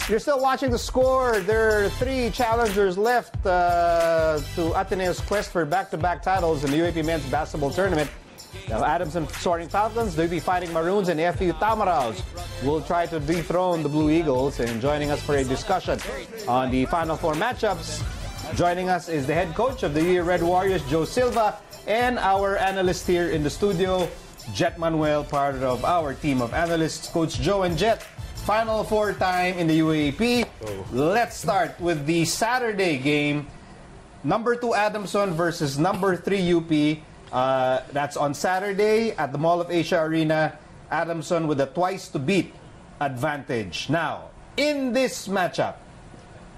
You're still watching The Score. There are 3 challengers left to Ateneo's quest for back-to-back titles in the UAAP Men's Basketball Tournament. The ADAMSON Soaring Falcons, they'll be fighting Maroons, and FEU Tamaraws will try to dethrone the Blue Eagles. And joining us for a discussion on the Final Four matchups, joining us is the head coach of the Red Warriors, Joe SILVA, and our analyst here in the studio, JETT MANUEL, part of our team of analysts, Coach Joe and JETT. Final Four time in the UAAP. Let's start with the Saturday game. Number 2 ADAMSON versus number 3 UP. That's on Saturday at the Mall of Asia Arena. ADAMSON with a twice-to-beat advantage. Now, in this matchup,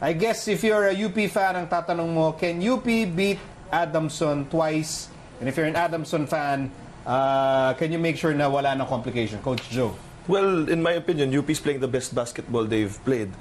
I guess if you're a UP fan, ang tatanong mo, can UP beat ADAMSON twice? And if you're an ADAMSON fan, can you make sure na wala ng complication? Coach Joe. Well, in my opinion, UP is playing the best basketball they've played.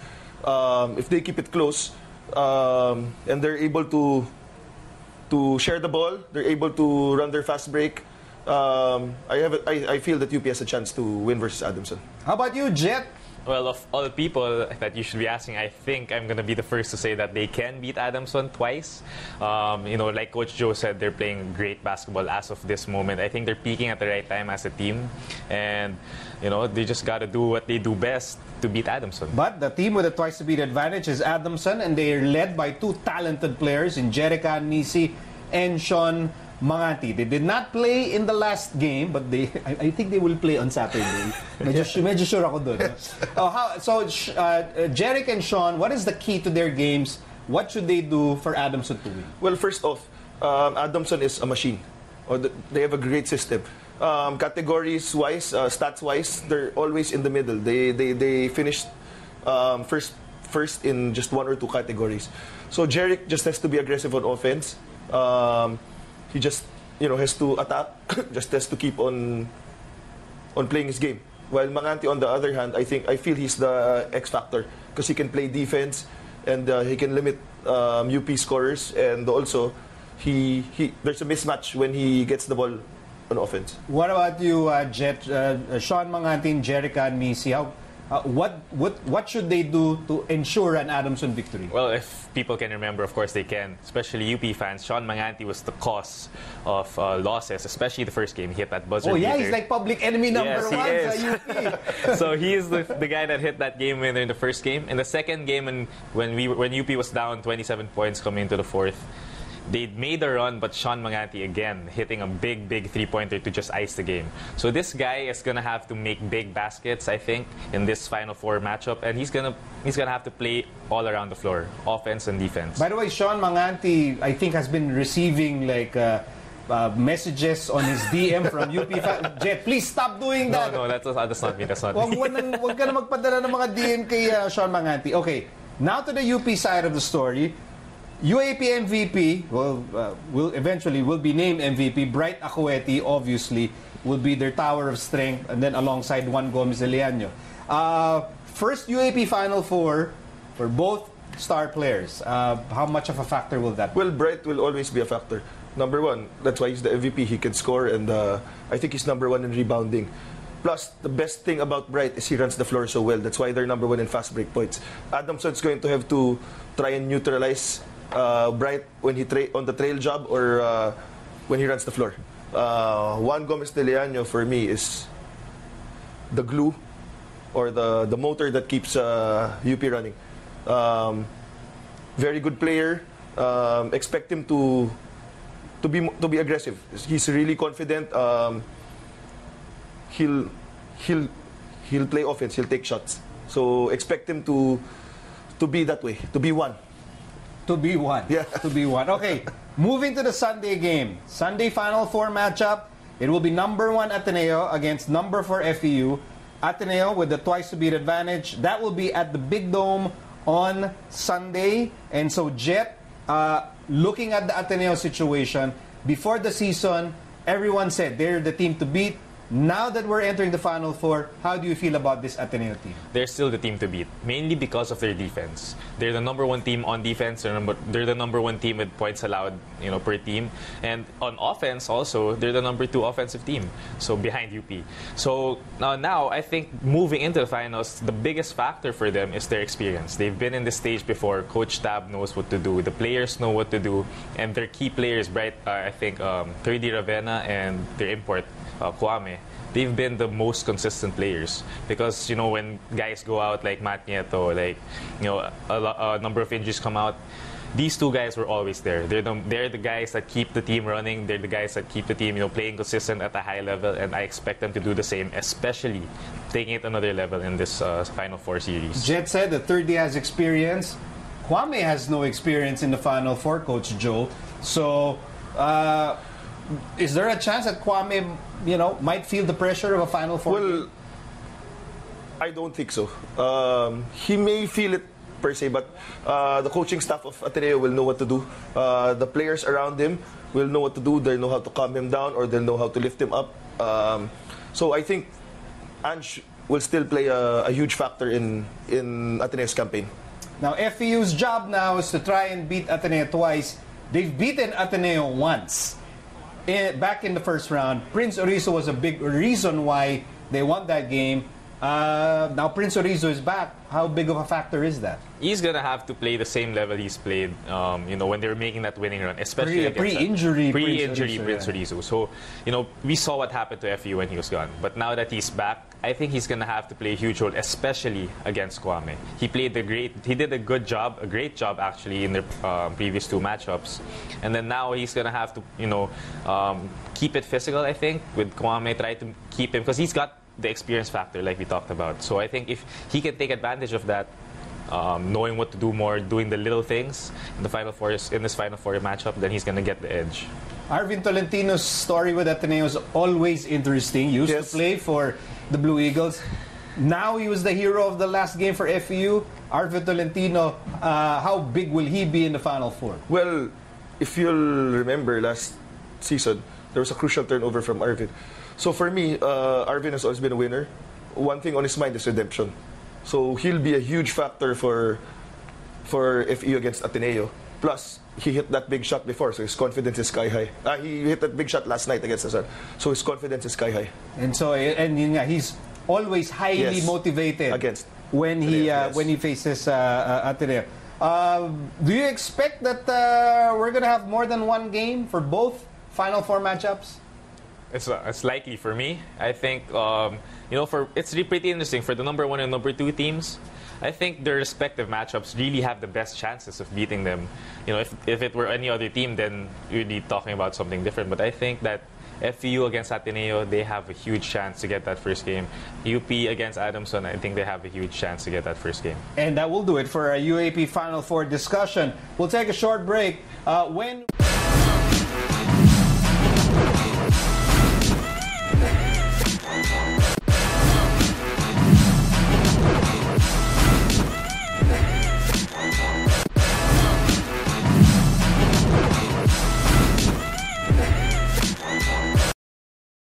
If they keep it close and they're able to share the ball, they're able to run their fast break, I feel that UP has a chance to win versus ADAMSON. How about you, JETT? Well, of all the people that you should be asking, I think I'm going to be the first to say that they can beat ADAMSON twice. Like Coach Joe said, they're playing great basketball as of this moment. I think they're peaking at the right time as a team. And, they just got to do what they do best to beat ADAMSON. But the team with a twice-to-beat advantage is ADAMSON, and they are led by 2 talented players in Jerica Nisi and Sean Manganti. They did not play in the last game, but I think they will play on Saturday. Medyo sure ako dun. Jeric and Sean, what is the key to their games? What should they do for ADAMSON to win? Well, first off, ADAMSON is a machine. They have a great system. Categories-wise, stats-wise, they're always in the middle. They finished first in just 1 or 2 categories. So Jeric just has to be aggressive on offense. He just has to attack, just has to keep on playing his game. While Manganti, on the other hand, I feel he's the X factor because he can play defense and he can limit UP scorers, and also there's a mismatch when he gets the ball on offense. What about you, JETT? Sean Manganti and Jerica Nisi, what should they do to ensure an ADAMSON victory? Well, if people can remember, of course they can, especially UP fans. Sean Manganti was the cause of losses, especially the first game. He hit that buzzer beater. He's like public enemy number 1 sa UP. So he is the guy that hit that game winner in the first game. In the second game, when UP was down 27 points coming into the fourth, they made a run, but Sean Manganti again hitting a big 3-pointer to just ice the game. So this guy is gonna have to make big baskets, I think, in this Final Four matchup, and he's gonna have to play all around the floor, offense and defense. By the way, Sean Manganti, I think, has been receiving messages on his DM from UP fans. JETT, please stop doing that. No, that's not me. That's not me. Huwag ka na magpadala ng mga DM kay Sean Manganti. Okay, now to the UP side of the story. UAAP MVP will eventually be named MVP. Bright Acueti, obviously, will be their tower of strength, and then alongside Juan Gomez Eliano. First UAAP Final Four for both star players. How much of a factor will that be? Well, Bright will always be a factor. Number 1, that's why he's the MVP. He can score, and I think he's number 1 in rebounding. Plus, the best thing about Bright is he runs the floor so well. That's why they're number 1 in fast break points. ADAMSON's going to have to try and neutralize Bright when he on the trail job or when he runs the floor. Juan Gomez Eliano for me is the glue or the motor that keeps UP running. Very good player. Expect him to be aggressive. He's really confident. He'll play offense. He'll take shots. So expect him to be that way. To be one. To be one. Yeah. To be one. Okay, moving to the Sunday game. Sunday Final Four matchup. It will be number 1 Ateneo against number 4 FEU. Ateneo with the twice-to-beat advantage. That will be at the Big Dome on Sunday. And so, JETT, looking at the Ateneo situation, before the season, everyone said they're the team to beat. Now that we're entering the Final Four, how do you feel about this Ateneo team? They're still the team to beat, mainly because of their defense. They're the #1 team on defense. They're the #1 team with points allowed, per team. And on offense, also, they're the #2 offensive team, so behind UP. So now I think moving into the finals, the biggest factor for them is their experience. They've been in this stage before. Coach Tab knows what to do. The players know what to do, and their key players, I think, Thirdy Ravenna and their import, Kwame, they've been the most consistent players because when guys go out like Matt Nieto, a number of injuries come out, these two guys were always there. They're the guys that keep the team running. They're the guys that keep the team playing consistent at a high level, and I expect them to do the same, especially taking it another level in this Final Four series. Jett said that Thirdy has experience. Kwame has no experience in the Final Four, Coach Joe. So is there a chance that Kwame, might feel the pressure of a Final Four? Well, I don't think so. He may feel it per se, but the coaching staff of Ateneo will know what to do. The players around him will know what to do. They'll know how to calm him down, or they'll know how to lift him up. So I think Ange will still play a huge factor in Ateneo's campaign. Now, FEU's job now is to try and beat Ateneo twice. They've beaten Ateneo once. Back in the first round, Prince Orizo was a big reason why they won that game. Now Prince Orizo is back. How big of a factor is that? He's gonna have to play the same level he's played, when they were making that winning run, especially against pre-injury Prince Orizo. So, we saw what happened to FEU when he was gone. But now that he's back, I think he's gonna have to play a huge role, especially against Kwame. He did a great job actually in the previous two matchups, and then now he's gonna have to, keep it physical. I think with Kwame, try to keep him because he's got the experience factor like we talked about. So I think if he can take advantage of that, knowing what to do more, doing the little things in this Final Four matchup, then he's gonna get the edge. Arvin Tolentino's story with Ateneo is always interesting. He used to play for the Blue Eagles. Now he was the hero of the last game for FEU. Arvin Tolentino, how big will he be in the Final Four? Well, if you'll remember last season, there was a crucial turnover from Arvin. So for me, Arvin has always been a winner. One thing on his mind is redemption. So he'll be a huge factor for FEU against Ateneo. Plus, he hit that big shot before, so his confidence is sky high. He hit that big shot last night against Azar, so his confidence is sky high. And so, he's always highly motivated when he faces Ateneo. Do you expect that we're gonna have more than one game for both Final Four matchups? It's likely for me. I think it's really pretty interesting for the #1 and #2 teams. I think their respective matchups really have the best chances of beating them. If it were any other team, then you'd be talking about something different. But I think that FEU against Ateneo, they have a huge chance to get that first game. UP against ADAMSON, I think they have a huge chance to get that first game. And that will do it for our UAAP Final Four discussion. We'll take a short break. When